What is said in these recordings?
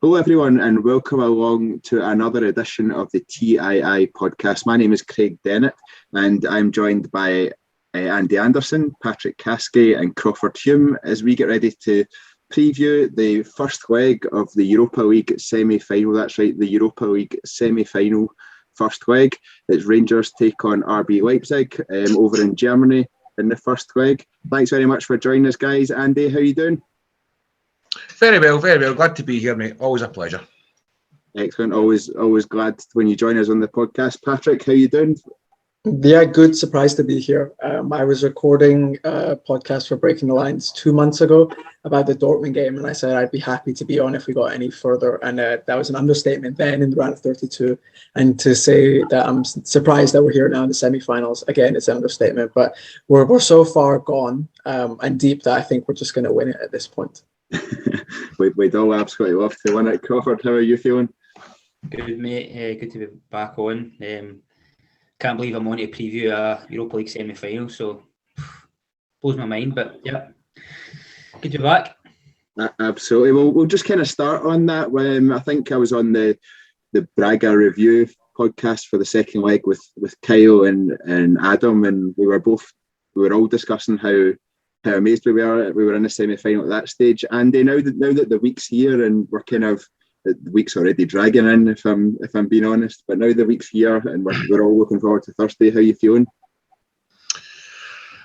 Hello everyone and welcome along to another edition of the TII podcast. My name is Craig Dennett and I'm joined by Andy Anderson, Patrick Caskey and Crawford Hume as we get ready to preview the first leg of the Europa League semi-final. That's right, the Europa League semi-final first leg. It's Rangers take on RB Leipzig over in Germany in the first leg. Thanks very much for joining us, guys. Andy, how are you doing? Very well. Glad to be here, mate. Always a pleasure. Excellent. Always glad when you join us on the podcast. Patrick, how you doing? Yeah, good. Surprised to be here. I was recording a podcast for Breaking the Lines 2 months ago about the Dortmund game, and I said I'd be happy to be on if we got any further. And that was an understatement then in the round of 32. And to say that I'm surprised that we're here now in the semi-finals, again, it's an understatement. But we're so far gone and deep that I think we're just going to win it at this point. We'd all absolutely love to win it. Crawford, how are you feeling? Good, mate. Good to be back on. Can't believe I'm on to preview a Europa League semi-final, so blows my mind. But yeah, good to be back. Absolutely. Well, we'll just kind of start on that. I think I was on the Braga review podcast for the second leg with Kyle and Adam, and we were all discussing how amazed we were in the semi-final at that stage. Andy, now that the week's here and we're kind of the week's already dragging in, if I'm being honest, but now the week's here and we're all looking forward to Thursday. How are you feeling?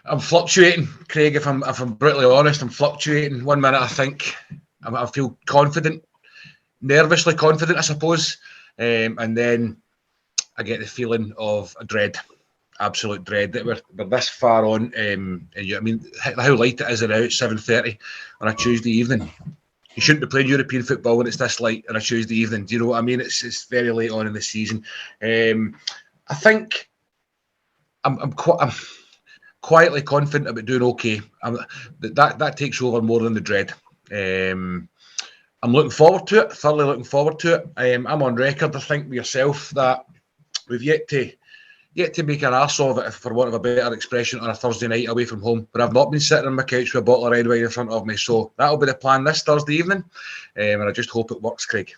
I'm fluctuating, Craig. If I'm brutally honest, I'm fluctuating. 1 minute I think I feel confident, nervously confident, I suppose, and then I get the feeling of a dread. Absolute dread that we're this far on. I mean, how late it is now. It's 7:30 on a Tuesday evening. You shouldn't be playing European football when it's this late on a Tuesday evening. Do you know what I mean? It's very late on in the season. I think I'm quietly confident about doing okay. That takes over more than the dread. I'm looking forward to it. Thoroughly looking forward to it. I'm on record, I think, with yourself that we've yet to make an arse of it, for want of a better expression, on a Thursday night away from home. But I've not been sitting on my couch with a bottle of red wine in front of me. So that'll be the plan this Thursday evening. And I just hope it works, Craig.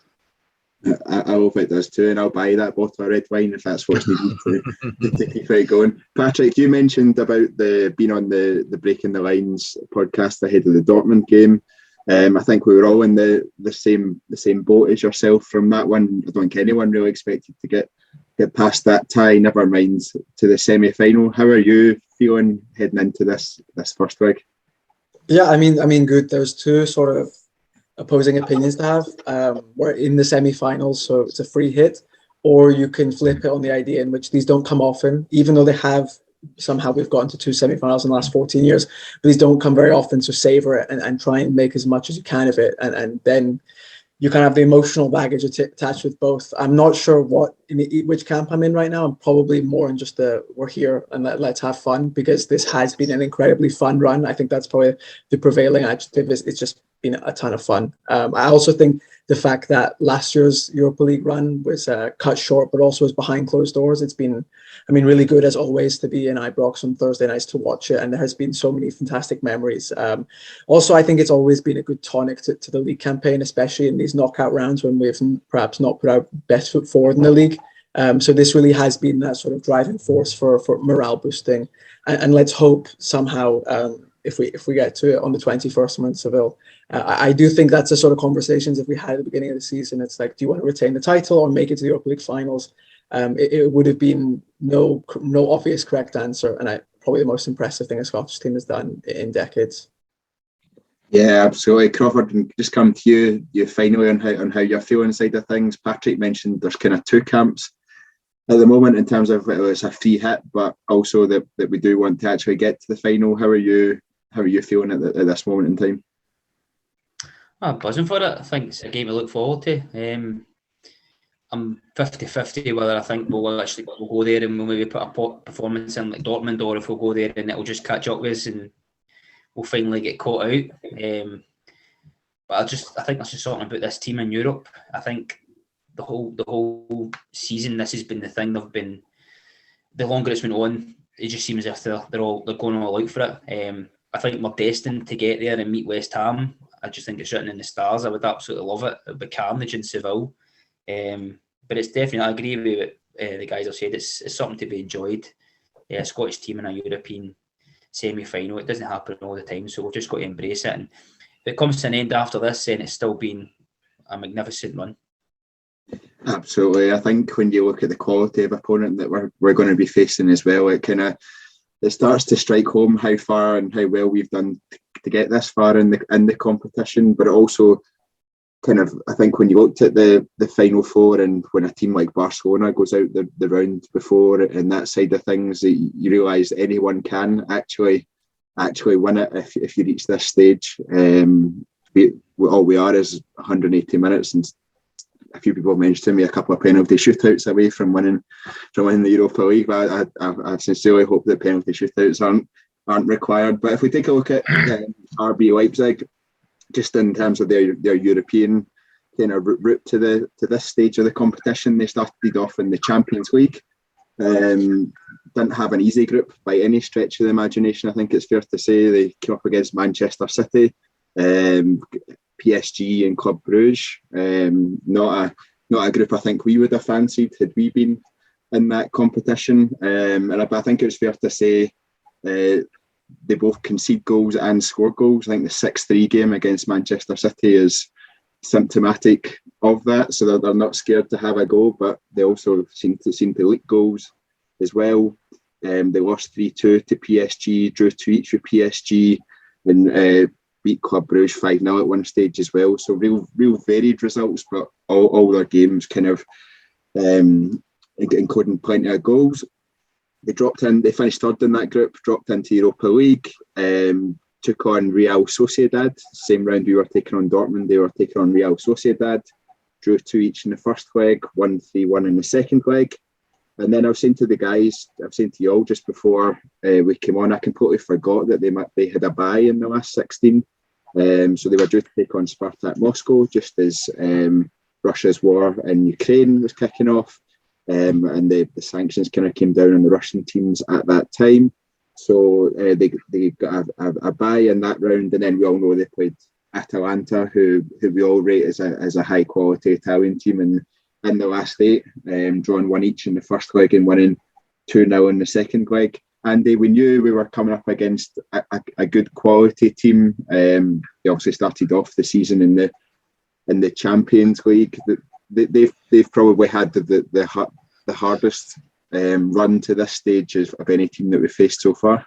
I hope it does too, and I'll buy that bottle of red wine if that's what's needed to keep it going. Patrick, you mentioned about being on the Breaking the Lines podcast ahead of the Dortmund game. I think we were all in the same boat as yourself from that one. I don't think anyone really expected to get past that tie, never mind to the semi-final. How are you feeling heading into this first leg? Yeah, I mean, good. There's two sort of opposing opinions to have. We're in the semi-finals, so it's a free hit, or you can flip it on the idea in which these don't come often, even though they have. Somehow we've gotten to 2 semi-finals in the last 14 years, but these don't come very often, so savor it and try and make as much as you can of it, and then you kind of have the emotional baggage attached with both. I'm not sure which camp I'm in right now. I'm probably more in just we're here and let's have fun, because this has been an incredibly fun run. I think that's probably the prevailing adjective. It's just been a ton of fun. I also think the fact that last year's Europa League run was cut short, but also was behind closed doors. It's been, really good as always to be in Ibrox on Thursday nights to watch it, and there has been so many fantastic memories. Also, I think it's always been a good tonic to the league campaign, especially in these knockout rounds when we've perhaps not put our best foot forward in the league. So this really has been that sort of driving force for morale boosting, and let's hope somehow if we get to it on the 21st in Seville. I do think that's the sort of conversations if we had at the beginning of the season. It's like, do you want to retain the title or make it to the Europa League finals? It would have been no obvious correct answer, and probably the most impressive thing a Scottish team has done in decades. Yeah, absolutely. Crawford, just come to you finally on how you're feeling side of things. Patrick mentioned there's kind of two camps at the moment in terms of it's a free hit, but also that we do want to actually get to the final. How are you feeling at this moment in time? I'm buzzing for it. I think it's a game to look forward to. I'm 50-50 whether I think we'll go there and we'll maybe put a performance in like Dortmund, or if we'll go there and it'll just catch up with us and we'll finally get caught out. But I think that's just something about this team in Europe. I think the whole season this has been the thing. The longer it's been on, it just seems as if they're going all out for it. I think we're destined to get there and meet West Ham. I just think it's written in the stars. I would absolutely love it. It would be carnage in Seville. But it's definitely, I agree with what the guys have said, it's something to be enjoyed. A Scottish team in a European semi-final, it doesn't happen all the time, so we've just got to embrace it. And if it comes to an end after this, then it's still been a magnificent run. Absolutely. I think when you look at the quality of opponent that we're going to be facing as well, it starts to strike home how far and how well we've done to get this far in the competition. But it also I think when you looked at the final four, and when a team like Barcelona goes out the round before and that side of things, you realise anyone can actually win it if you reach this stage. All we are is 180 minutes, and a few people mentioned to me a couple of penalty shootouts away from winning the Europa League. But I sincerely hope that penalty shootouts aren't required. But if we take a look at RB Leipzig, just in terms of their European route to this stage of the competition, they started off in the Champions League. Didn't have an easy group by any stretch of the imagination. I think it's fair to say they came up against Manchester City, PSG, and Club Brugge. Not a group I think we would have fancied had we been in that competition. And I think it's fair to say they both concede goals and score goals. I think the 6-3 game against Manchester City is symptomatic of that. So they're not scared to have a go, but they also seem to leak goals as well. They lost 3-2 to PSG, drew 2 each with PSG, and beat Club Brugge 5-0 at one stage as well. So real varied results, but all their games including plenty of goals. They finished third in that group, dropped into Europa League, took on Real Sociedad. Same round we were taking on Dortmund, they were taking on Real Sociedad. Drew 2 each in the first leg, 1-3-1 in the second leg. And then I was saying to the guys, I've saying to you all just before we came on, I completely forgot that they had a bye in the last 16. So they were due to take on Spartak Moscow just as Russia's war in Ukraine was kicking off. And the sanctions came down on the Russian teams at that time. So they got a bye in that round, and then we all know they played Atalanta, who we all rate as a high quality Italian team in the last 8, drawing 1 each in the first leg and winning 2-0 in the second leg. And we knew we were coming up against a good quality team. They obviously started off the season in the Champions League. They've probably had the hardest run to this stage of any team that we've faced so far.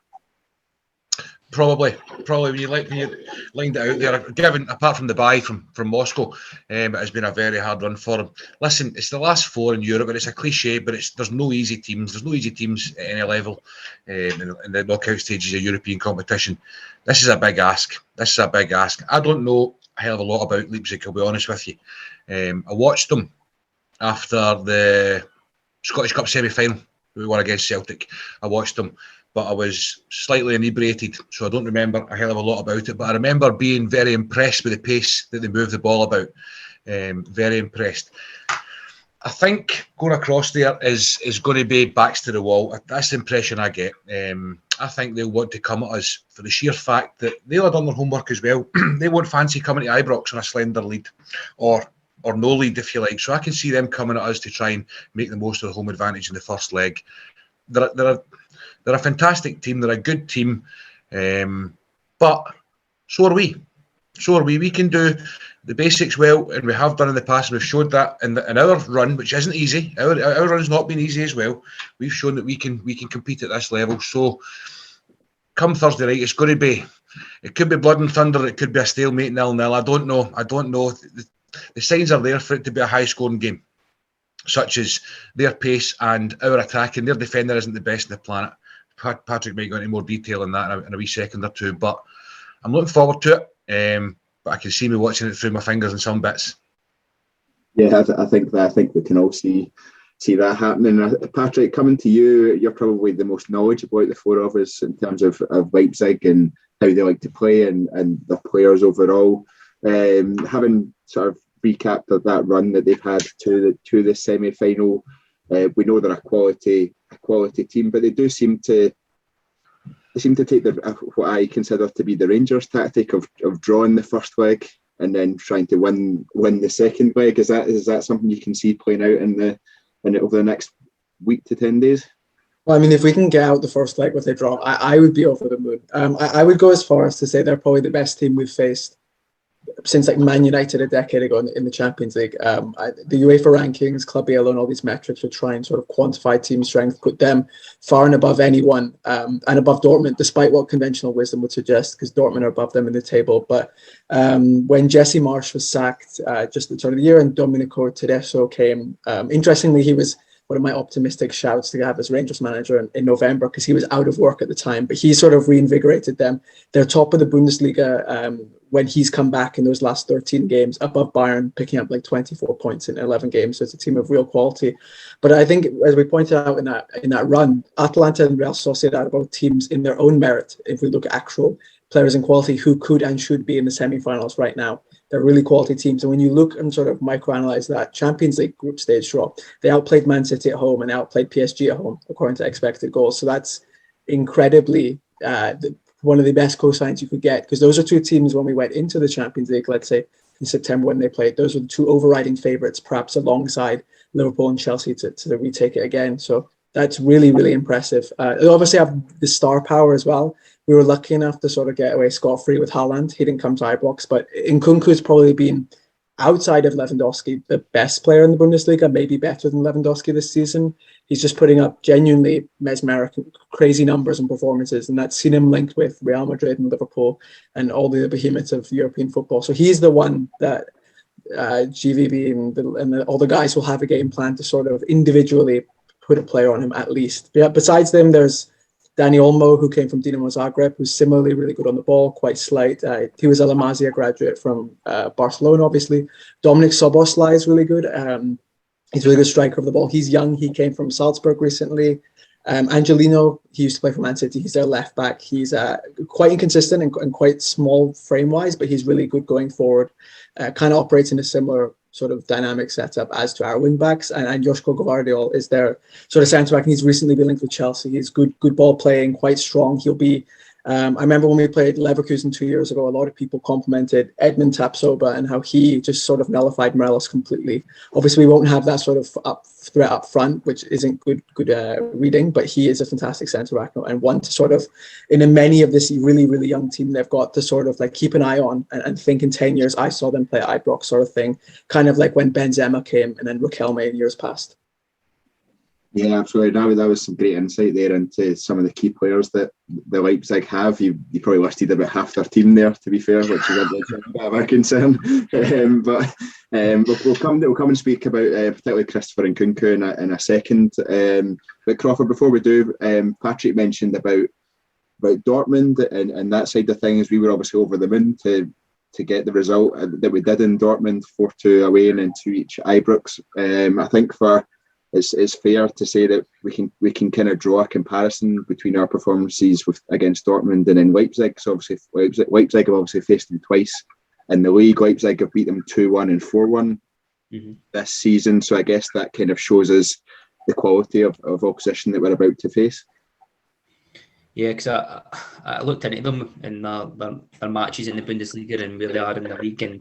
Probably when you lined it out there, given apart from the bye from Moscow, it has been a very hard run for them. Listen, it's the last 4 in Europe, and it's a cliche, but there's no easy teams. There's no easy teams at any level in the knockout stages of European competition. This is a big ask. I don't know a hell of a lot about Leipzig, I'll be honest with you. I watched them after the Scottish Cup semi-final. We won against Celtic. I watched them, but I was slightly inebriated, so I don't remember a hell of a lot about it. But I remember being very impressed with the pace that they moved the ball about. Very impressed. I think going across there is going to be backs to the wall. That's the impression I get. I think they'll want to come at us for the sheer fact that they'll have done their homework as well. They won't fancy coming to Ibrox on a slender lead, or no lead, if you like. So I can see them coming at us to try and make the most of the home advantage in the first leg. They're a fantastic team. They're a good team. But so are we. We can do the basics well, and we have done in the past. We've showed that in our run, which isn't easy. Our run's not been easy as well. We've shown that we can compete at this level. So come Thursday night, it's going to be. It could be blood and thunder. It could be a stalemate 0-0. I don't know. The signs are there for it to be a high-scoring game, such as their pace and our attack, and their defender isn't the best on the planet. Patrick may go into more detail on that in a wee second or two, but I'm looking forward to it. But I can see me watching it through my fingers in some bits. Yeah, I think we can all see that happening. Patrick, coming to you, you're probably the most knowledgeable out the 4 of us in terms of Leipzig and how they like to play and the players overall. Having sort of recapped that run that they've had to the semi-final, we know they're a quality team, but they do seem to seem to take what I consider to be the Rangers tactic of drawing the first leg and then trying to win the second leg. Is that something you can see playing out over the next week to 10 days? Well, I mean, if we can get out the first leg with a draw, I would be over the moon. I would go as far as to say they're probably the best team we've faced since like Man United a decade ago in the Champions League. The UEFA rankings, Club ELO, and all these metrics would try and sort of quantify team strength, put them far and above anyone, and above Dortmund, despite what conventional wisdom would suggest, because Dortmund are above them in the table. But when Jesse Marsch was sacked just at the turn of the year and Domenico Tedesco came, interestingly, he was one of my optimistic shouts to have as Rangers manager in November, because he was out of work at the time, but he sort of reinvigorated them. They're top of the Bundesliga when he's come back in those last 13 games, above Bayern, picking up like 24 points in 11 games. So it's a team of real quality. But I think, as we pointed out in that run, Atalanta and Real Sociedad are both teams in their own merit, if we look at actual players in quality who could and should be in the semi-finals right now. They're really quality teams. And when you look and sort of microanalyze that Champions League group stage draw, they outplayed Man City at home and they outplayed PSG at home, according to expected goals. So that's incredibly one of the best cosigns you could get, because those are two teams when we went into the Champions League, let's say in September when they played, those were the two overriding favourites, perhaps alongside Liverpool and Chelsea to retake it again. So that's really, really impressive. They obviously have the star power as well. We were lucky enough to sort of get away scot-free with Haaland. He didn't come to Ibrox, but Nkunku's probably been, outside of Lewandowski, the best player in the Bundesliga, maybe better than Lewandowski this season. He's just putting up genuinely mesmeric, crazy numbers and performances, and that's seen him linked with Real Madrid and Liverpool and all the behemoths of European football. So he's the one that GVB and all the guys will have a game plan to sort of individually put a player on him at least. Yeah, besides them, there's Dani Olmo, who came from Dinamo Zagreb, who's similarly really good on the ball, quite slight. He was a La Masia graduate from Barcelona, obviously. Dominik Szoboszlai is really good. He's a really good striker of the ball. He's young. He came from Salzburg recently. Angelino, he used to play for Man City. He's their left back. He's quite inconsistent and quite small frame-wise, but he's really good going forward. Kind of operates in a similar sort of dynamic setup as to our wing backs, and Joško Gvardiol is their sort of centre back, and he's recently been linked with Chelsea. He's good ball playing, quite strong. He'll be I remember when we played Leverkusen 2 years ago, a lot of people complimented Edmund Tapsoba and how he just sort of nullified Morelos completely. Obviously, we won't have that sort of threat up front, which isn't good reading, but he is a fantastic centre back and one to sort of, in many of this really, really young team, they've got to sort of like keep an eye on and think in 10 years, I saw them play at Ibrox sort of thing, kind of like when Benzema came and then Riquelme in years past. Yeah, absolutely. That was some great insight there into some of the key players that the Leipzig have. You probably listed about half their team there, to be fair, which is a bit of a concern. But we'll come and speak about particularly Christopher Nkunku in a second. But Crawford, before we do, Patrick mentioned about Dortmund and that side of things. We were obviously over the moon to get the result that we did in Dortmund, 4-2 away and then 2 each Ibrox. I think it's fair to say that we can kind of draw a comparison between our performances against Dortmund and then Leipzig. So obviously Leipzig have obviously faced them twice in the league. Leipzig have beat them 2-1 and 4-1 this season. So I guess that kind of shows us the quality of opposition that we're about to face. Yeah, because I looked into them in their matches in the Bundesliga and where they are in the league, and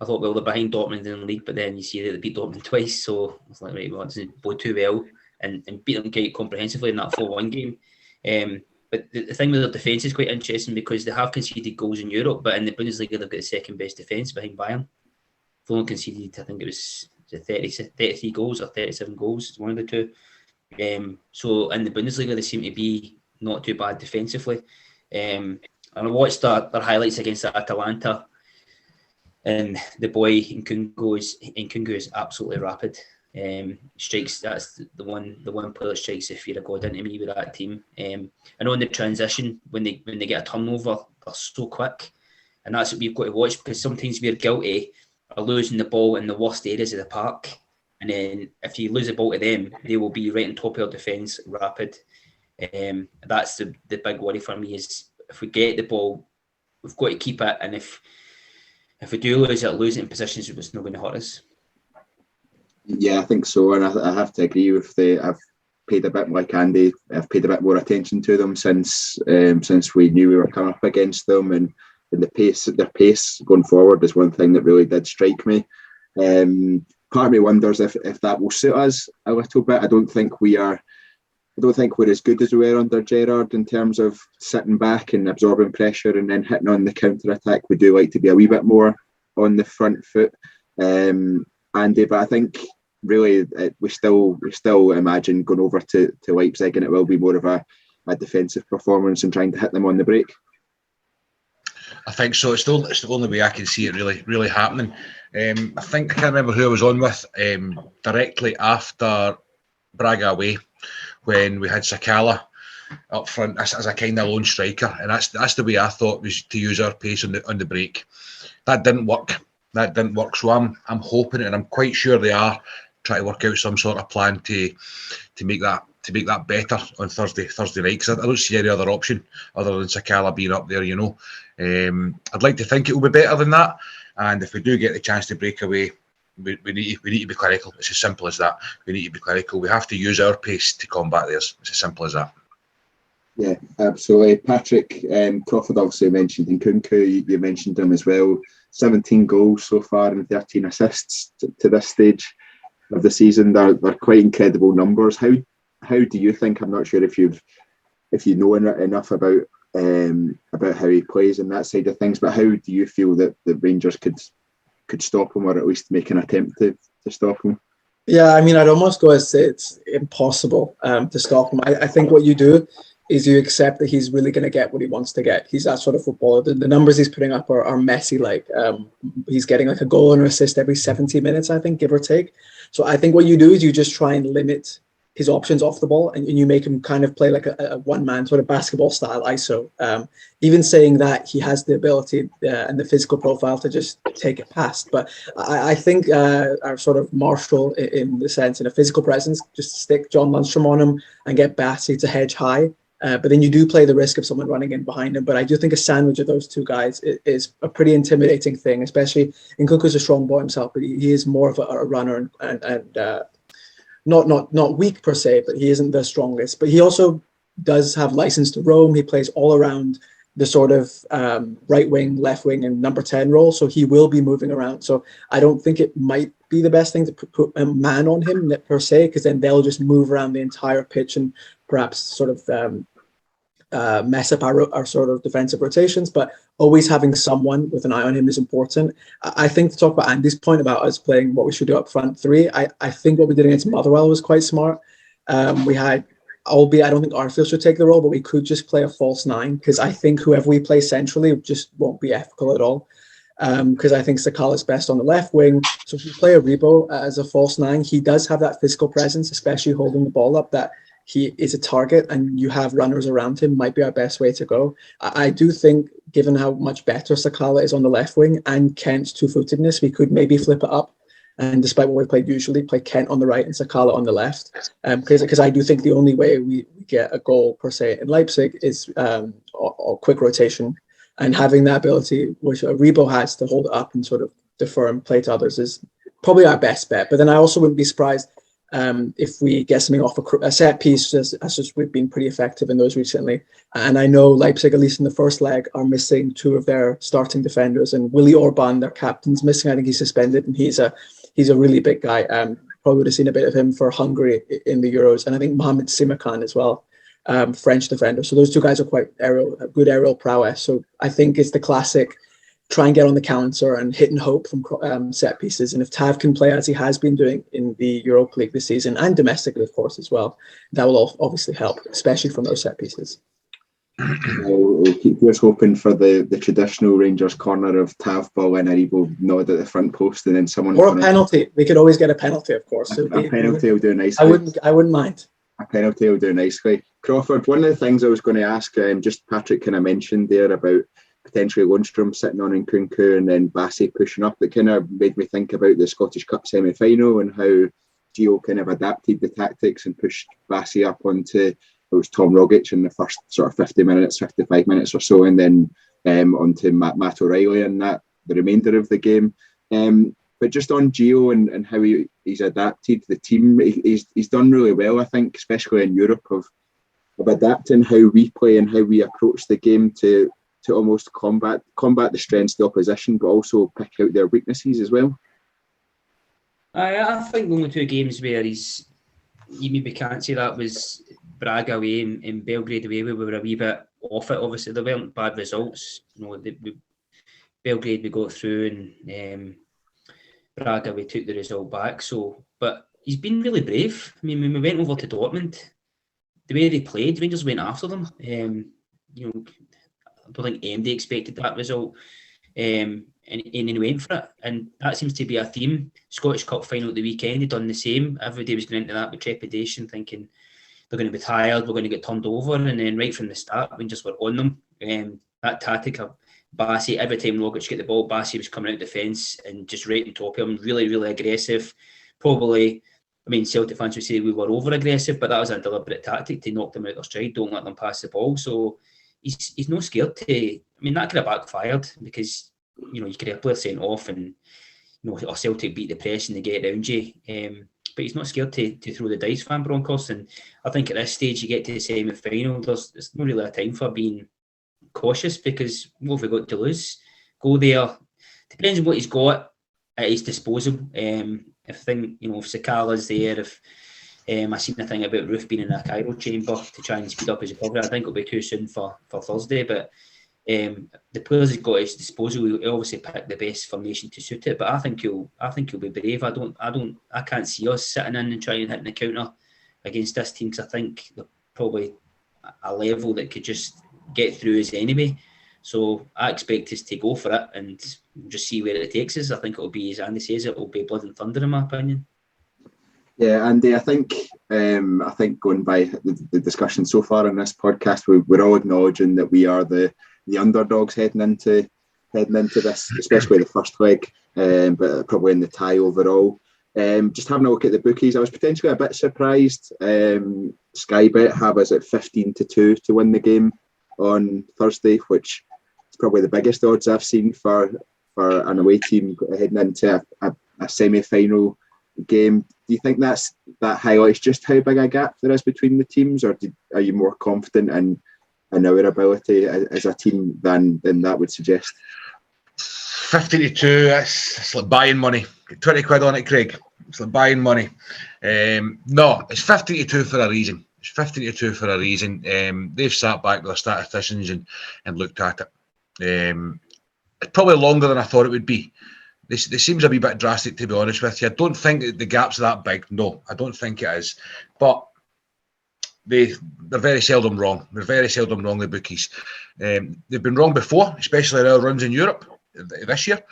I thought, well, they're behind Dortmund in the league, but then you see that they beat Dortmund twice, so I was like, right, well, it doesn't bode too well, and beat them quite comprehensively in that 4-1 game. But the thing with their defence is quite interesting because they have conceded goals in Europe, but in the Bundesliga, they've got the second best defence behind Bayern. They've only conceded, I think it was 33 goals or 37 goals, one of the two. So in the Bundesliga, they seem to be not too bad defensively. And I watched their highlights against Atalanta. And the boy Nkunku is absolutely rapid. Strikes, that's the one player that strikes the fear of God into me with that team. And on the transition, when they get a turnover, they're so quick, and that's what we've got to watch because sometimes we're guilty of losing the ball in the worst areas of the park, and then if you lose the ball to them, they will be right on top of your defence, rapid. That's the big worry for me is if we get the ball, we've got to keep it, and if we do lose it in positions, it's not going to hurt us. Yeah, I think so, and I have to agree with paid a bit, like Andy, I've paid a bit more attention to them since we knew we were coming up against them, and their pace going forward is one thing that really did strike me. Part of me wonders if that will suit us a little bit. I don't think we're as good as we were under Gerrard in terms of sitting back and absorbing pressure and then hitting on the counter attack. We do like to be a wee bit more on the front foot, Andy. But I think really we still imagine going over to Leipzig, and it will be more of a defensive performance and trying to hit them on the break. I think so. It's the only way I can see it really happening. I think I can't remember who I was on with directly after Braga away, when we had Sakala up front as a kind of lone striker, and that's the way I thought, was to use our pace on the break. That didn't work. So I'm hoping, and I'm quite sure they are trying to work out some sort of plan to make that better on Thursday night, because I don't see any other option other than Sakala being up there. I'd like to think it will be better than that, and if we do get the chance to break away, we need to be clinical. It's as simple as that. We need to be clinical. We have to use our pace to combat theirs. It's as simple as that. Yeah, absolutely. Patrick, Crawford obviously mentioned Nkunku. You mentioned him as well. 17 goals so far and 13 assists to this stage of the season. They're quite incredible numbers. How do you think? I'm not sure if you know enough about how he plays in that side of things, but how do you feel that the Rangers could stop him, or at least make an attempt to stop him? Yeah, I mean, I'd almost go and say it's impossible to stop him. I think what you do is you accept that he's really going to get what he wants to get. He's that sort of footballer. The numbers he's putting up are messy. Like he's getting like a goal and an assist every 70 minutes, I think, give or take. So I think what you do is you just try and limit his options off the ball, and you make him kind of play like a one-man sort of basketball style ISO. Even saying that, he has the ability and the physical profile to just take it past. But I think our sort of Marshall, in the sense, in a physical presence, just stick John Lundstrom on him and get Bassey to hedge high. But then you do play the risk of someone running in behind him. But I do think a sandwich of those two guys is a pretty intimidating thing, especially Nkunku's a strong boy himself, but he is more of a runner and not weak per se, but he isn't the strongest. But he also does have license to roam. He plays all around the sort of right wing, left wing, and number 10 role. So he will be moving around. So I don't think it might be the best thing to put a man on him per se, because then they'll just move around the entire pitch and perhaps sort of mess up our sort of defensive rotations. But always having someone with an eye on him is important. I think, to talk about Andy's point about us playing what we should do up front three, I think what we did against Motherwell was quite smart. We had, albeit I don't think Arfield should take the role, but we could just play a false nine, because I think whoever we play centrally just won't be ethical at all. Because I think Sakala's best on the left wing. So if you play Aribo as a false nine, he does have that physical presence, especially holding the ball up, that he is a target, and you have runners around him might be our best way to go. I do think, given how much better Sakala is on the left wing and Kent's two-footedness, we could maybe flip it up. And despite what we played usually, play Kent on the right and Sakala on the left. Because I do think the only way we get a goal, per se, in Leipzig is a quick rotation. And having that ability, which Rebo has, to hold it up and sort of defer and play to others, is probably our best bet. But then I also wouldn't be surprised if we get something off a set piece, as we've been pretty effective in those recently. And I know Leipzig, at least in the first leg, are missing two of their starting defenders, and Willy Orban, their captain's missing. I think he's suspended, and he's a really big guy. Probably would have seen a bit of him for Hungary in the Euros, and I think Mohamed Simakan as well, French defender. So those two guys are quite good aerial prowess. So I think it's the classic try and get on the counter and hit and hope from set pieces. And if Tav can play as he has been doing in the Europa League this season, and domestically, of course, as well, that will obviously help, especially from those set pieces. We'll keep us hoping for the traditional Rangers corner of Tav ball and Aribo nod at the front post, and then someone, or a penalty. We could always get a penalty, of course. A penalty will do nicely. I wouldn't mind. A penalty will do nicely. Crawford, one of the things I was going to ask, just Patrick kind of mentioned there about potentially Lundstrom sitting on Nkunku and then Bassey pushing up, it kind of made me think about the Scottish Cup semi-final and how Gio kind of adapted the tactics and pushed Bassey up onto, it was Tom Rogic in the first sort of 50 minutes, 55 minutes or so, and then onto Matt O'Reilly in the remainder of the game. But just on Gio and how he's adapted the team, he's done really well, I think, especially in Europe, of adapting how we play and how we approach the game to almost combat the strengths of the opposition, but also pick out their weaknesses as well. I think the only two games where you maybe can't say that was Braga away and Belgrade away. We were a wee bit off it. Obviously, there weren't bad results. Belgrade we got through, and Braga we took the result back. So, but he's been really brave. I mean, when we went over to Dortmund, the way they played, Rangers went after them. I don't think Andy expected that result. And he went for it, and that seems to be a theme. Scottish Cup final at the weekend, he done the same. Everybody was going into that with trepidation, thinking they're going to be tired, we're going to get turned over, and then right from the start, Rangers were on them. That tactic of Bassey, every time Rogic get the ball, Bassey was coming out defence and just right on top of him, really, really aggressive. Probably, I mean, Celtic fans would say we were over-aggressive, but that was a deliberate tactic to knock them out their stride, don't let them pass the ball. So he's not scared to, I mean, that could have backfired because, you could have a player sent off and, or Celtic beat the press and they get around you. But he's not scared to throw the dice, Van Bronckhorst. And I think at this stage, you get to the semi-final, there's not really a time for being cautious because what have we got to lose? Go there. Depends on what he's got at his disposal. If Sakala's there, if I seen a thing about Roof being in a Cairo chamber to try and speed up his recovery, I think it'll be too soon for Thursday. But the players he's got at his disposal, he'll obviously pick the best formation to suit it. But I think he'll be brave. I can't see us sitting in and trying and hitting the counter against this team because I think they're probably a level that could just get through us anyway. So I expect us to go for it and just see where it takes us. I think it'll be, as Andy says, it will be blood and thunder in my opinion. Yeah, Andy, I think going by the discussion so far on this podcast, we're all acknowledging that we are the underdogs heading into this, especially the first leg, but probably in the tie overall. Just having a look at the bookies, I was potentially a bit surprised. Sky Bet have us at 15-2 to win the game on Thursday, which is probably the biggest odds I've seen for an away team heading into a semi-final game. Do you think that highlights just how big a gap there is between the teams, or are you more confident in our ability as a team than that would suggest? 15-2, it's like buying money. Get 20 quid on it, Craig. It's like buying money. No, it's 15-2 for a reason. It's 15-2 for a reason. They've sat back with their statisticians and looked at it. It's probably longer than I thought it would be. This seems a wee bit drastic, to be honest with you. I don't think that the gap's that big. No, I don't think it is. But they're very seldom wrong. They're very seldom wrong, the bookies. They've been wrong before, especially in our runs in Europe this year.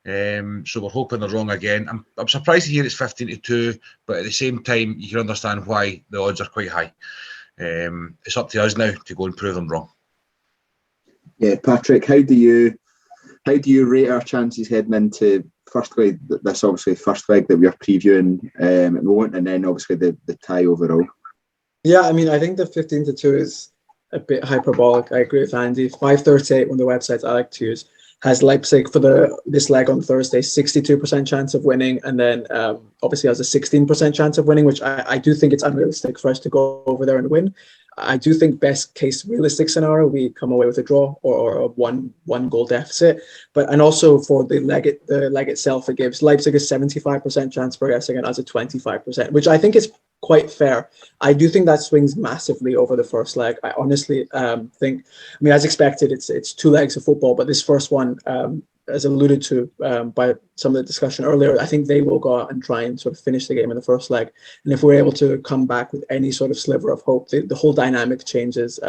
So we're hoping they're wrong again. I'm surprised to hear it's 15-2, but at the same time, you can understand why the odds are quite high. It's up to us now to go and prove them wrong. Yeah, Patrick, how do you rate our chances heading into firstly this obviously first leg that we are previewing at the moment, and then obviously the tie overall? Yeah, I mean, I think the 15-2 is a bit hyperbolic. I agree with Andy. 538 on the websites I like to use has Leipzig for this leg on Thursday 62% chance of winning, and then obviously has a 16% chance of winning, which I do think it's unrealistic for us to go over there and win. I do think best case realistic scenario we come away with a draw or a one goal deficit. And also for the leg itself, it gives Leipzig a 75% chance of progressing and us a 25%, which I think is quite fair. I do think that swings massively over the first leg. I honestly think, I mean, as expected, it's two legs of football, but this first one, as alluded to by some of the discussion earlier, I think they will go out and try and sort of finish the game in the first leg. And if we're able to come back with any sort of sliver of hope, the whole dynamic changes.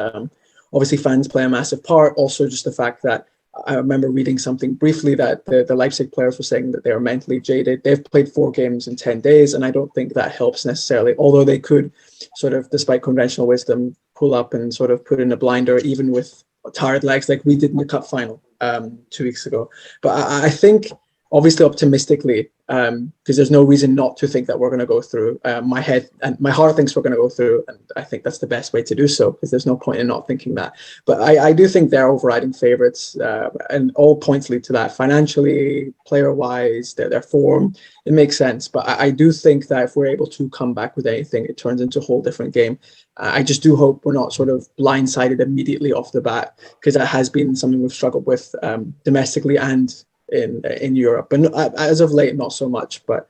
Obviously, fans play a massive part. Also, just the fact that I remember reading something briefly that the Leipzig players were saying that they are mentally jaded. They've played 4 games in 10 days, and I don't think that helps necessarily, although they could sort of, despite conventional wisdom, pull up and sort of put in a blinder, even with tired legs like we did in the cup final 2 weeks ago. But I think, obviously, optimistically, because there's no reason not to think that we're going to go through. My head and my heart thinks we're going to go through, and I think that's the best way to do so, because there's no point in not thinking that. But I do think they're overriding favourites, and all points lead to that. Financially, player-wise, their form, it makes sense. But I do think that if we're able to come back with anything, it turns into a whole different game. I just do hope we're not sort of blindsided immediately off the bat, because that has been something we've struggled with domestically and in Europe, but as of late, not so much. But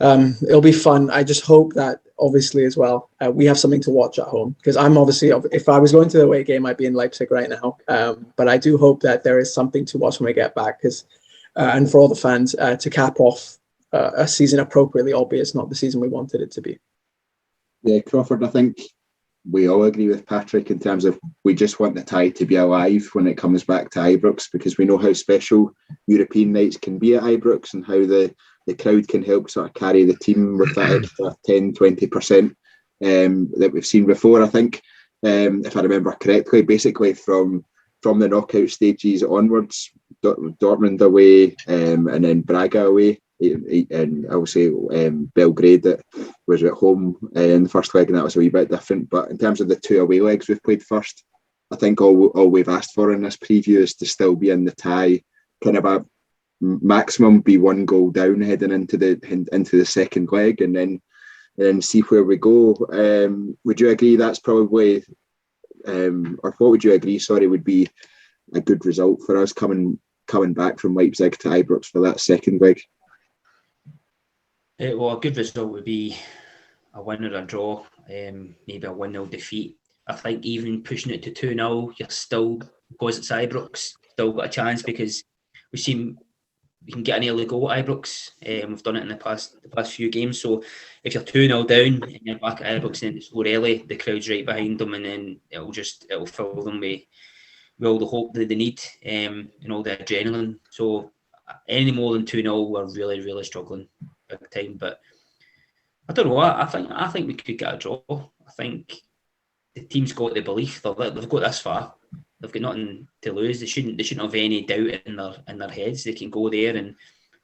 it'll be fun. I just hope that, obviously, as well, we have something to watch at home, because I'm obviously, if I was going to the away game, I'd be in Leipzig right now. But I do hope that there is something to watch when we get back, because and for all the fans to cap off a season appropriately, albeit it's not the season we wanted it to be. Yeah, Crawford, I think we all agree with Patrick in terms of we just want the tie to be alive when it comes back to Ibrox, because we know how special European nights can be at Ibrox and how the crowd can help sort of carry the team with that extra 10-20% that we've seen before. I think, if I remember correctly, basically from the knockout stages onwards, Dortmund away and then Braga away, and obviously Belgrade that was at home in the first leg, and that was a wee bit different. But in terms of the two away legs we've played first, I think all we've asked for in this preview is to still be in the tie, kind of a maximum be one goal down heading into the second leg, and then see where we go. Would you agree that's probably, or what would you agree, would be a good result for us coming back from Leipzig to Ibrox for that second leg? Well, a good result would be a win or a draw, maybe a 1-0 defeat. I think even pushing it to 2-0, you're still, because it's Ibrox, still got a chance, because we can get an early goal at Ibrox. We've done it in the past few games. So if you're 2-0 down and you're back at Ibrox and they score early, the crowd's right behind them, and then it'll fill them with all the hope that they need and all the adrenaline. So any more than 2-0, we're really, really struggling big time. But I don't know what I think we could get a draw. I think the team's got the belief. They've got this far. They've got nothing to lose. They shouldn't have any doubt in their heads. They can go there and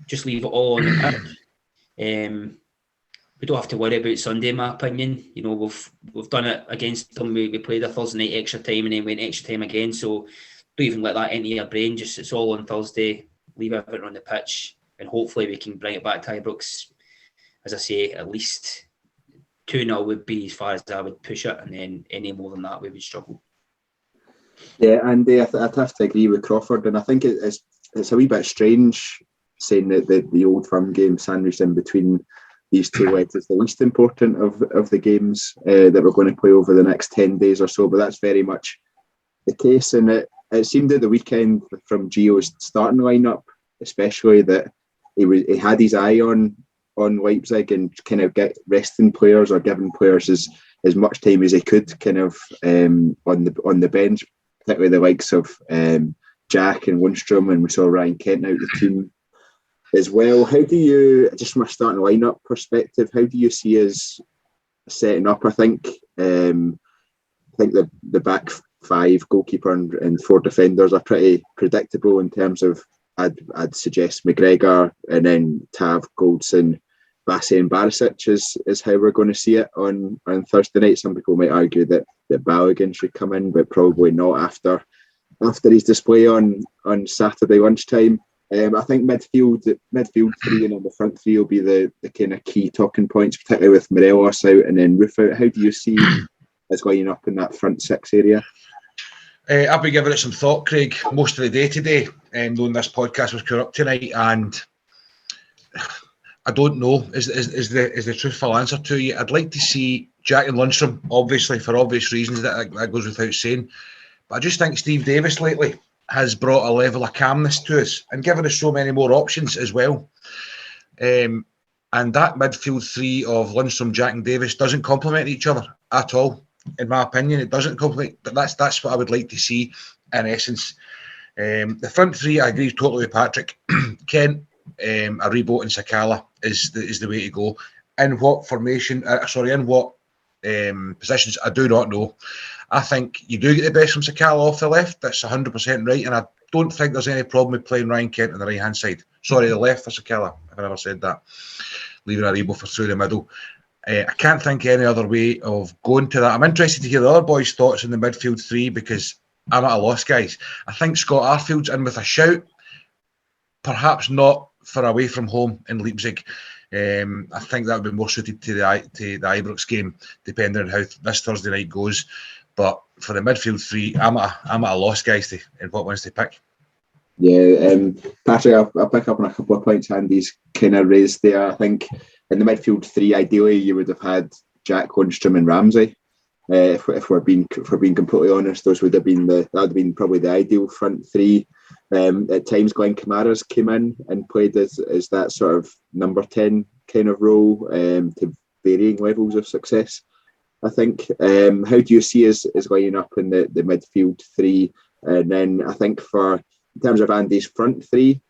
just leave it all on the pitch. We don't have to worry about Sunday, in my opinion. We've done it against them. We played a Thursday night extra time and then went extra time again. So don't even let that into your brain. Just it's all on Thursday. Leave everything on the pitch, and hopefully we can bring it back to Ibrox. As I say, at least 2-0 would be as far as I would push it, and then any more than that we would struggle. Yeah, and I'd have to agree with Crawford, and I think it's a wee bit strange saying that the Old Firm game sandwiched in between these two legs is the least important of the games that we're going to play over the next 10 days or so, but that's very much the case. And it seemed at the weekend from Gio's starting lineup, especially, that he had his eye on Leipzig and kind of get resting players or giving players as much time as he could kind of on the bench, particularly the likes of Jack and Lundstrom, and we saw Ryan Kent out the team as well. How do you, just from a starting lineup perspective, how do you see us setting up? I think the back five, goalkeeper and four defenders, are pretty predictable in terms of, I'd suggest McGregor, and then Tav, Goldson, Bassey and Barisic is how we're going to see it on Thursday night. Some people might argue that Balogun should come in, but probably not after his display on Saturday lunchtime. I think midfield three and on the front three will be the kind of key talking points, particularly with Morelos out and then Roof out. How do you see us lining up in that front six area? I've been giving it some thought, Craig, most of the day today, knowing this podcast was coming up tonight, and I don't know is the truthful answer to you. I'd like to see Jack and Lundstrom, obviously, for obvious reasons, that goes without saying. But I just think Steve Davis lately has brought a level of calmness to us and given us so many more options as well. And that midfield three of Lundstrom, Jack and Davis doesn't complement each other at all. In my opinion, it doesn't complement, but that's what I would like to see in essence. The front three, I agree totally with Patrick. Kent, Aribo and Sakala is the way to go. In what formation, in what positions, I do not know. I think you do get the best from Sakala off the left. That's 100% right, and I don't think there's any problem with playing Ryan Kent on the right-hand side. Sorry, the left for Sakala, if I never said that. Leaving RB for through the middle. I can't think any other way of going to that. I'm interested to hear the other boys' thoughts in the midfield three, because I'm at a loss, guys. I think Scott Arfield's in with a shout. Perhaps not for away from home in Leipzig. I think that would be more suited to the Ibrox game, depending on how this Thursday night goes. But for the midfield three, I'm at a loss, guys, in what ones to pick. Yeah, Patrick, I'll pick up on a couple of points Andy's kind of raised there. I think in the midfield three, ideally, you would have had Jack, Lundstram, and Ramsey. If we're being completely honest, that would have been probably the ideal front three. At times, Glenn Kamara's came in and played as that sort of number 10 kind of role, to varying levels of success, I think. How do you see us lining up in the midfield three? And then I think in terms of Andy's front three,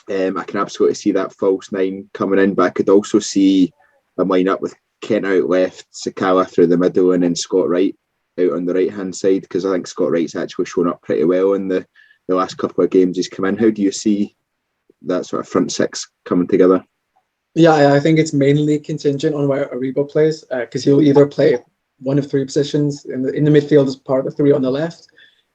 I can absolutely see that false nine coming in, but I could also see a line up with Kent out left, Sakala through the middle, and then Scott Wright out on the right hand side, because I think Scott Wright's actually shown up pretty well in the last couple of games he's come in. How do you see that sort of front six coming together? Yeah, I think it's mainly contingent on where Aribo plays, because he'll either play one of three positions in the midfield as part of the three on the left,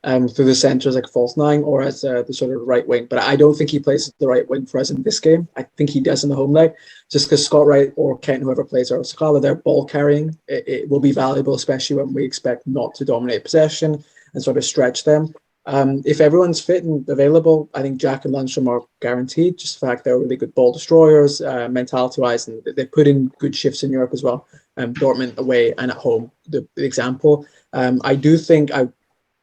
through the centre as like a false nine, or as the sort of right wing. But I don't think he plays the right wing for us in this game. I think he does in the home leg, just because Scott Wright or Kent, whoever plays, or Sakala, they're ball carrying. It will be valuable, especially when we expect not to dominate possession and sort of stretch them. If everyone's fit and available, I think Jack and Lundstram are guaranteed. Just the fact they're really good ball destroyers, mentality-wise, and they put in good shifts in Europe as well. Dortmund away and at home, the example. I do think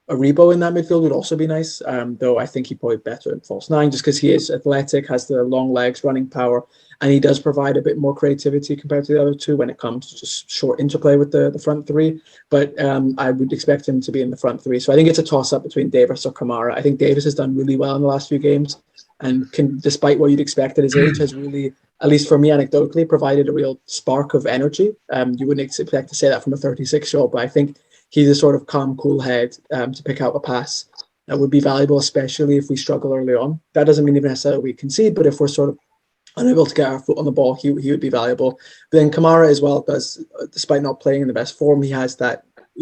Aribo in that midfield would also be nice, though I think he'd probably better in false nine, just because he is athletic, has the long legs, running power, and he does provide a bit more creativity compared to the other two when it comes to just short interplay with the front three. But I would expect him to be in the front three. So I think it's a toss-up between Davis or Kamara. I think Davis has done really well in the last few games, and despite what you'd expect at his age, has really, at least for me anecdotally, provided a real spark of energy. You wouldn't expect to say that from a 36-year-old, but I think he's a sort of calm, cool head to pick out a pass that would be valuable, especially if we struggle early on. That doesn't mean even necessarily we concede, but if we're sort of unable to get our foot on the ball, he would be valuable. But then Kamara as well does, despite not playing in the best form, he has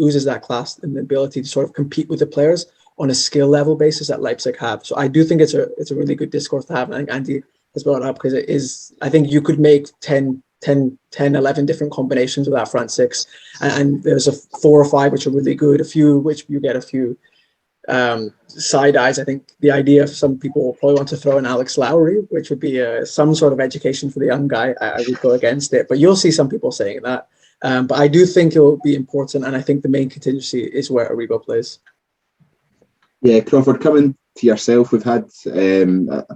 oozes that class and the ability to sort of compete with the players on a skill level basis that Leipzig have. So I do think it's a really good discourse to have. And I think Andy has brought it up because it is, I think you could make 10, 11 different combinations with that front six. And there's 4 or 5 which are really good, a few which you get a few side eyes. I think the idea of some people will probably want to throw in Alex Lowry, which would be some sort of education for the young guy. I would go against it, but you'll see some people saying that. But I do think it will be important, and I think the main contingency is where Aribo plays. Yeah, Crawford, coming to yourself, we've had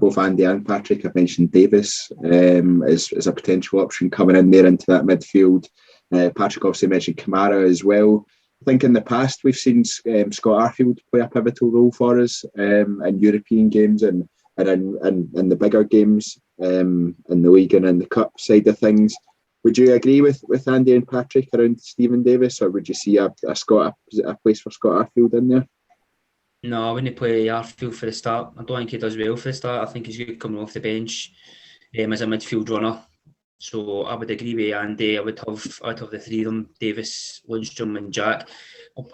both Andy and Patrick have mentioned Davis as a potential option coming in there into that midfield. Patrick obviously mentioned Kamara as well. I think in the past we've seen Scott Arfield play a pivotal role for us in European games and in the bigger games in the league and in the cup side of things. Would you agree with Andy and Patrick around Stephen Davis, or would you see a place for Scott Arfield in there? No, I wouldn't play Arfield for the start. I don't think he does well for the start. I think he's good coming off the bench as a midfield runner. So I would agree with Andy. I would have the three of them: Davis, Lundstram, and Jack.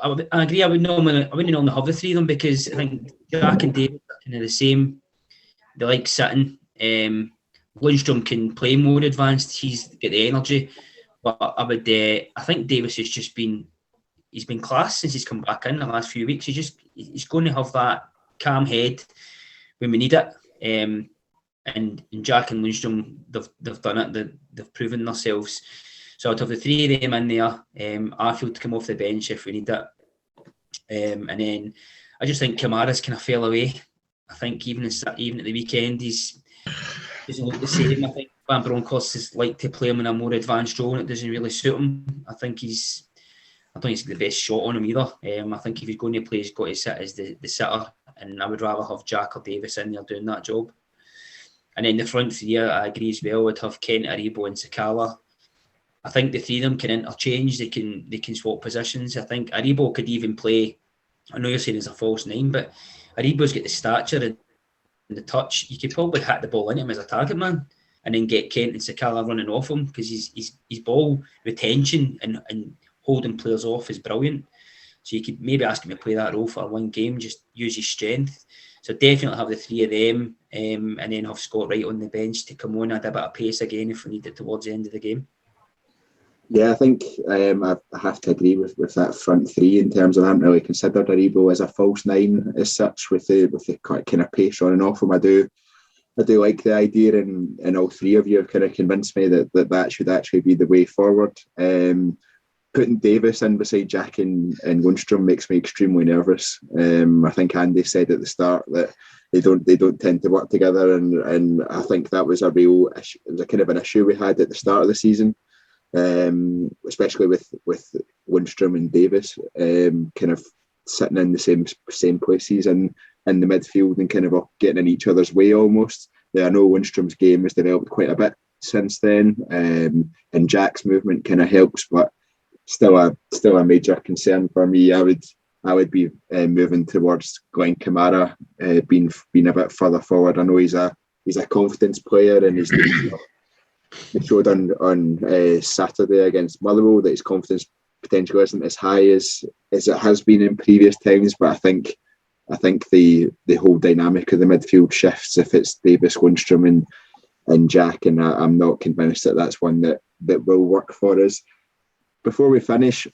I agree. I wouldn't normally have the three of them because I think Jack and Davis are kind of the same. They like sitting. Lundstram can play more advanced. He's got the energy, but I think Davis has just been. He's been class since he's come back in the last few weeks. He's going to have that calm head when we need it. And Jack and Lundstram, they've done it. They've proven themselves. So I'd have the three of them in there. Arfield to come off the bench if we need it. And then I just think Kamara's kind of fell away. I think even at the weekend, he doesn't look the same. I think Van Bronckhorst like to play him in a more advanced role, and it doesn't really suit him. I don't think he's the best shot on him either. I think if he's going to play, he's got to sit as the sitter, and I would rather have Jack or Davis in there doing that job. And then the front three, I agree as well. I'd have Kent, Aribo, and Sakala. I think the three of them can interchange. They can swap positions. I think Aribo could even play. I know you're saying it's a false nine, but Aribo's got the stature and the touch. You could probably hit the ball into him as a target man, and then get Kent and Sakala running off him, because his ball retention and holding players off is brilliant. So you could maybe ask him to play that role for one game, just use his strength. So definitely have the three of them, and then have Scott Wright on the bench to come on, add a bit of pace again if we need it towards the end of the game. Yeah, I think I have to agree with that front three in terms of I haven't really considered Aribo as a false nine as such with the kind of pace on and off him. I do like the idea, and all three of you have kind of convinced me that should actually be the way forward. Putting Davis in beside Jack and Lundstrom makes me extremely nervous. I think Andy said at the start that they don't tend to work together, and I think that was a real issue. It was a kind of an issue we had at the start of the season. Especially with Lundstrom and Davis kind of sitting in the same places in the midfield and kind of getting in each other's way almost. I know Lundstrom's game has developed quite a bit since then, and Jack's movement kind of helps, but still a major concern for me. I would be moving towards Glenn Kamara being a bit further forward. I know he's a confidence player, and he showed on Saturday against Motherwell that his confidence potential isn't as high as it has been in previous times. But I think the whole dynamic of the midfield shifts if it's Davis, Lundstrom, and Jack, and I'm not convinced that that's one that will work for us. Before we finish,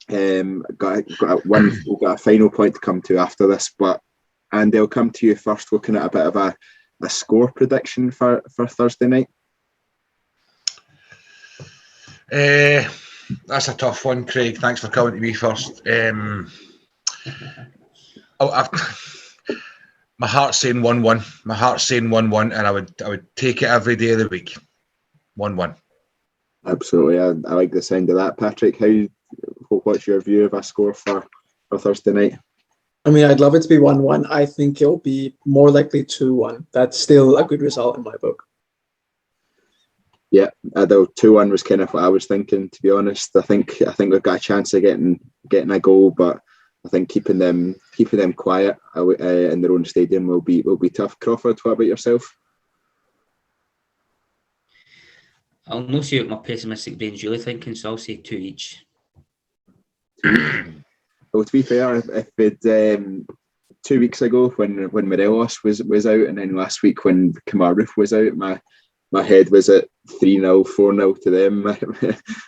got a final point to come to after this, but Andy, I'll come to you first, looking at a bit of a score prediction for Thursday night. That's a tough one, Craig. Thanks for coming to me first. My heart's saying 1-1. My heart's saying 1-1, and I would take it every day of the week. 1-1. Absolutely, I like the sound of that. Patrick, what's your view of a score for Thursday night? I mean, I'd love it to be 1-1. I think it'll be more likely 2-1. That's still a good result in my book. Yeah, though 2-1 was kind of what I was thinking, to be honest. I think we've got a chance of getting a goal, but I think keeping them quiet in their own stadium will be tough. Crawford, what about yourself? I'll not see what my pessimistic brain's really thinking, so I'll say 2 each. Well, to be fair, if it 2 weeks ago when Morelos was out, and then last week when Kamara was out, my head was at 3-0, 4-0 to them.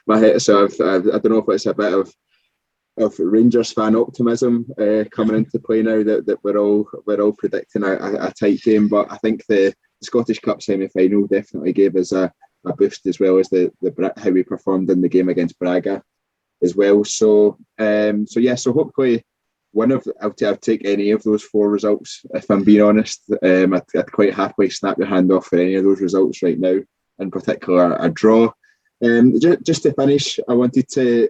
My head, so I don't know if it's a bit of Rangers fan optimism coming into play now that we're all predicting a tight game. But I think the Scottish Cup semi-final definitely gave us a boost, as well as the how we performed in the game against Braga as well. So hopefully I'll take any of those 4 results, if I'm being honest. I'd quite happily snap your hand off for any of those results right now, in particular a draw. Just to finish, I wanted to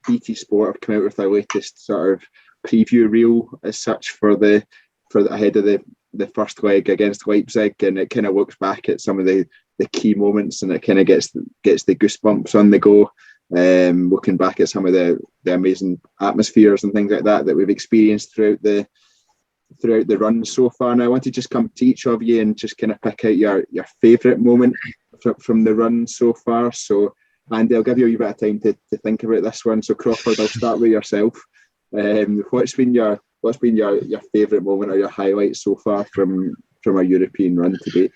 BT Sport have come out with their latest sort of preview reel as such for the ahead of the first leg against Leipzig, and it kind of looks back at some of the key moments, and it kind of gets the goosebumps on the go. Looking back at some of the amazing atmospheres and things like that we've experienced throughout the run so far. And I want to just come to each of you and just kind of pick out your favourite moment from the run so far. So Andy, I'll give you a wee bit of time to think about this one. So Crawford, I'll start with yourself. What's been your favourite moment or your highlight so far from a European run to date?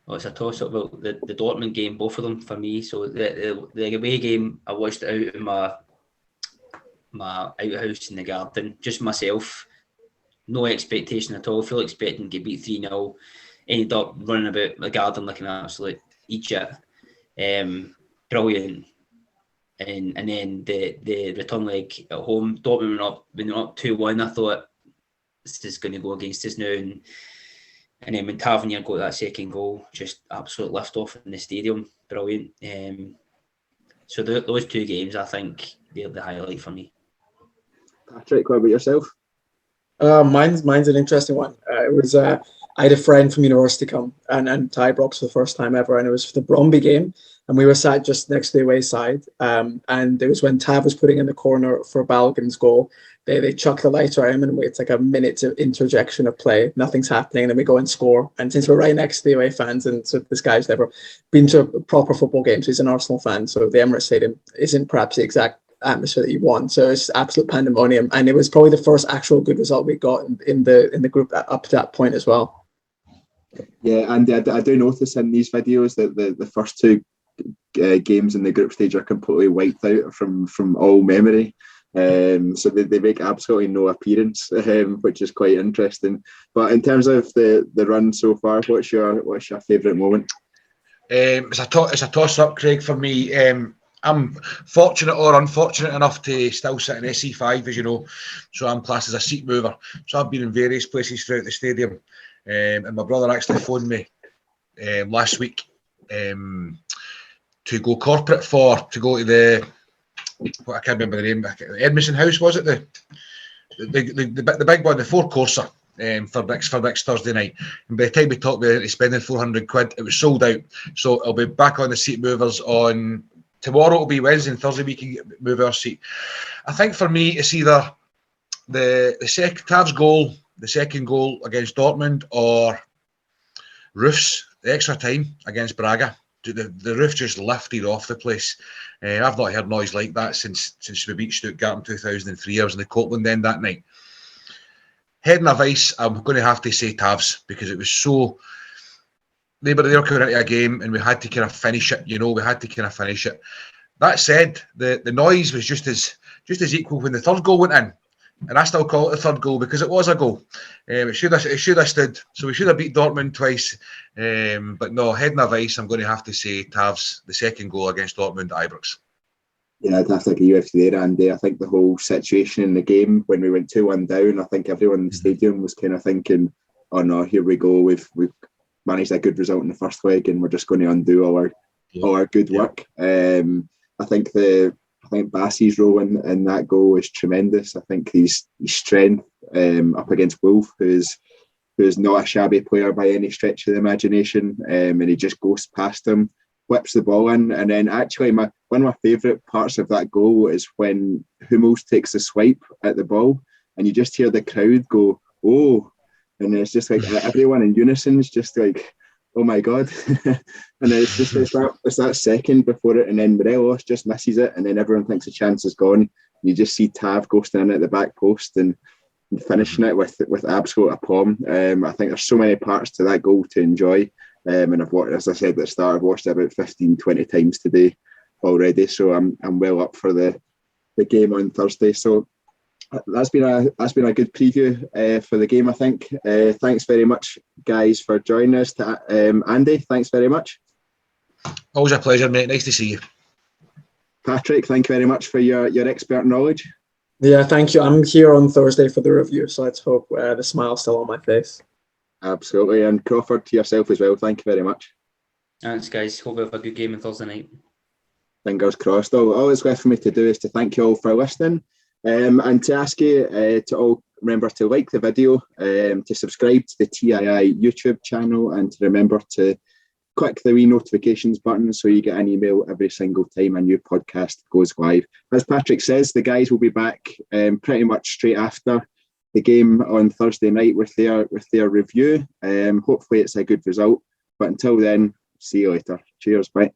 Well, it's a toss-up. Well, the Dortmund game, both of them for me. So the away game, I watched it out in my outhouse in the garden, just myself. No expectation at all. Fully expecting to get beat 3-0. Ended up running about the garden like an absolute idiot. Brilliant. And then the return leg at home, Dortmund went up 2-1. I thought, this is going to go against us now. And then when Tavernier got that second goal, just absolute lift off in the stadium. Brilliant. So those 2 games, I think, they're the highlight for me. Patrick, what about yourself? Mine's an interesting one. It was I had a friend from university come and tie Brox for the first time ever, and it was for the Bromby game, and we were sat just next to the away side, and it was when Tav was putting in the corner for Balogun's goal. They chuck the lighter at him, and it's like a minute of interjection of play. Nothing's happening, and then we go and score. And since we're right next to the away fans, and so this guy's never been to a proper football game, so he's an Arsenal fan. So the Emirates Stadium isn't perhaps the exact atmosphere that you want. So it's absolute pandemonium, and it was probably the first actual good result we got in the group up to that point as well. Yeah, and I do notice in these videos that the first two games in the group stage are completely wiped out from all memory. So they make absolutely no appearance, which is quite interesting. But in terms of the run so far, what's your favourite moment? It's a toss up, Craig, for me. I'm fortunate or unfortunate enough to still sit in SE5, as you know, so I'm classed as a seat mover. So I've been in various places throughout the stadium, and my brother actually phoned me last week to go corporate to go to the, I can't remember the name, Edmondson House, was it? The big one, the four-courser for next Thursday night. And by the time we talked about it, spending £400, it was sold out. So I'll be back on the seat movers on tomorrow. It'll be Wednesday and Thursday we can move our seat. I think for me, it's either the Tav's goal, the second goal against Dortmund, or Roof's the extra time against Braga. The roof just lifted off the place. I've not heard noise like that since we beat Stuttgart in 2003. I was in the Copeland end that night. Head and vice, I'm going to have to say Tavs, because it was so. They were coming into a game and we had to kind of finish it. We had to kind of finish it. That said, the noise was just as equal when the third goal went in. And I still call it the third goal because it was a goal. It should have stood. So we should have beat Dortmund twice. But no, head and vice, I'm going to have to say Tavs, the second goal against Dortmund at Ibrox. Yeah, I'd have to agree with you there, Andy. I think the whole situation in the game, when we went 2-1 down, I think everyone in the stadium was kind of thinking, oh no, here we go. We've managed a good result in the first leg and we're just going to undo all our good work. I think Bassey's role in that goal is tremendous. I think his strength up against Wolf, who is not a shabby player by any stretch of the imagination, and he just goes past him, whips the ball in, and then actually one of my favourite parts of that goal is when Hummels takes a swipe at the ball, and you just hear the crowd go, "Oh!" and it's just like everyone in unison is just like, "Oh my god!" And it's that second before it, and then Morelos just misses it, and then everyone thinks the chance is gone. You just see Tav go standing at the back post and finishing it with absolute aplomb. I think there's so many parts to that goal to enjoy, and I've watched, as I said at the start, I've watched it about 15-20 times today already. So I'm well up for the game on Thursday. So that's been a good preview for the game, I think. Thanks very much, guys, for joining us. Andy, thanks very much. Always a pleasure, mate. Nice to see you. Patrick, thank you very much for your expert knowledge. Yeah, thank you. I'm here on Thursday for the review, so let's hope the smile's still on my face. Absolutely. And Crawford, to yourself as well, thank you very much. Thanks, guys. Hope we have a good game on Thursday night. Fingers crossed. All that's left for me to do is to thank you all for listening, and to ask you to all remember to like the video, to subscribe to the TII YouTube channel, and to remember to click the wee notifications button so you get an email every single time a new podcast goes live. As Patrick says, the guys will be back pretty much straight after the game on Thursday night with their review. Hopefully it's a good result. But until then, see you later. Cheers, bye.